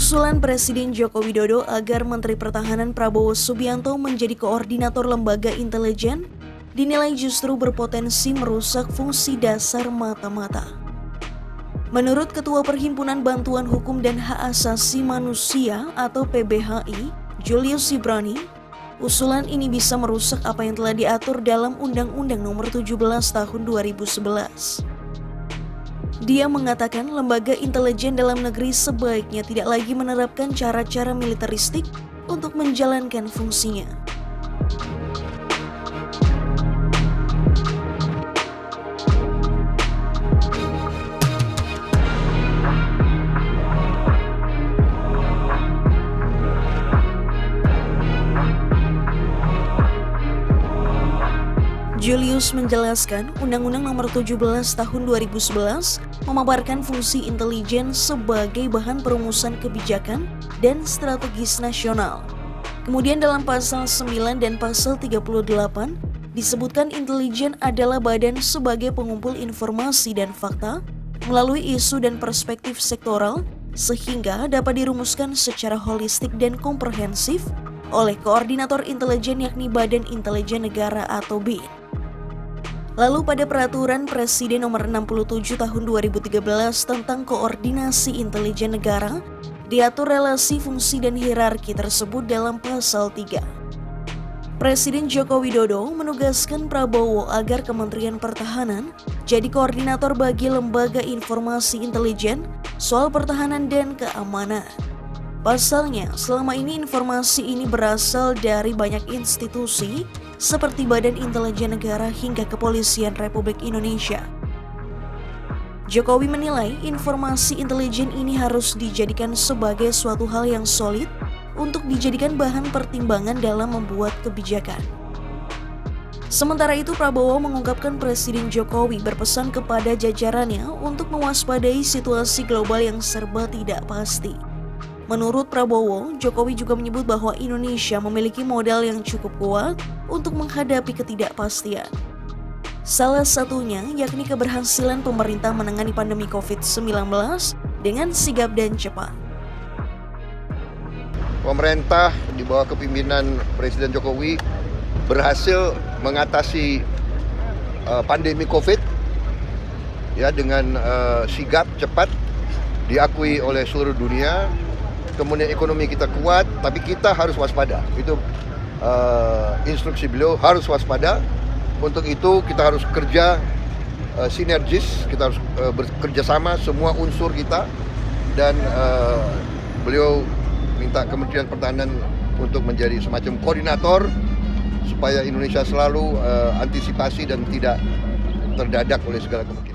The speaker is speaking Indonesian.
Usulan Presiden Joko Widodo agar Menteri Pertahanan Prabowo Subianto menjadi koordinator lembaga intelijen dinilai justru berpotensi merusak fungsi dasar mata-mata. Menurut Ketua Perhimpunan Bantuan Hukum dan Hak Asasi Manusia atau PBHI, Julius Zibrani, usulan ini bisa merusak apa yang telah diatur dalam Undang-Undang Nomor 17 Tahun 2011. Dia mengatakan lembaga intelijen dalam negeri sebaiknya tidak lagi menerapkan cara-cara militeristik untuk menjalankan fungsinya. Julius menjelaskan, Undang-Undang Nomor 17 Tahun 2011 memaparkan fungsi intelijen sebagai bahan perumusan kebijakan dan strategis nasional. Kemudian dalam pasal 9 dan pasal 38 disebutkan intelijen adalah badan sebagai pengumpul informasi dan fakta melalui isu dan perspektif sektoral sehingga dapat dirumuskan secara holistik dan komprehensif oleh koordinator intelijen yakni Badan Intelijen Negara atau BIN. Lalu pada Peraturan Presiden Nomor 67 Tahun 2013 tentang Koordinasi Intelijen Negara, diatur relasi fungsi dan hierarki tersebut dalam pasal 3. Presiden Joko Widodo menugaskan Prabowo agar Kementerian Pertahanan jadi koordinator bagi lembaga informasi intelijen soal pertahanan dan keamanan. Pasalnya, selama ini informasi ini berasal dari banyak institusi seperti Badan Intelijen Negara hingga Kepolisian Republik Indonesia. Jokowi menilai informasi intelijen ini harus dijadikan sebagai suatu hal yang solid untuk dijadikan bahan pertimbangan dalam membuat kebijakan. Sementara itu, Prabowo mengungkapkan Presiden Jokowi berpesan kepada jajarannya untuk mewaspadai situasi global yang serba tidak pasti. Menurut Prabowo, Jokowi juga menyebut bahwa Indonesia memiliki modal yang cukup kuat untuk menghadapi ketidakpastian. Salah satunya yakni keberhasilan pemerintah menangani pandemi COVID-19 dengan sigap dan cepat. Pemerintah di bawah kepemimpinan Presiden Jokowi berhasil mengatasi pandemi COVID ya dengan sigap, cepat, diakui oleh seluruh dunia. Kemudian ekonomi kita kuat, tapi kita harus waspada. Itu instruksi beliau, harus waspada. Untuk itu kita harus kerja sinergis, kita harus bekerja sama semua unsur kita. Dan beliau minta Kementerian Pertahanan untuk menjadi semacam koordinator supaya Indonesia selalu antisipasi dan tidak terdadak oleh segala kemungkinan.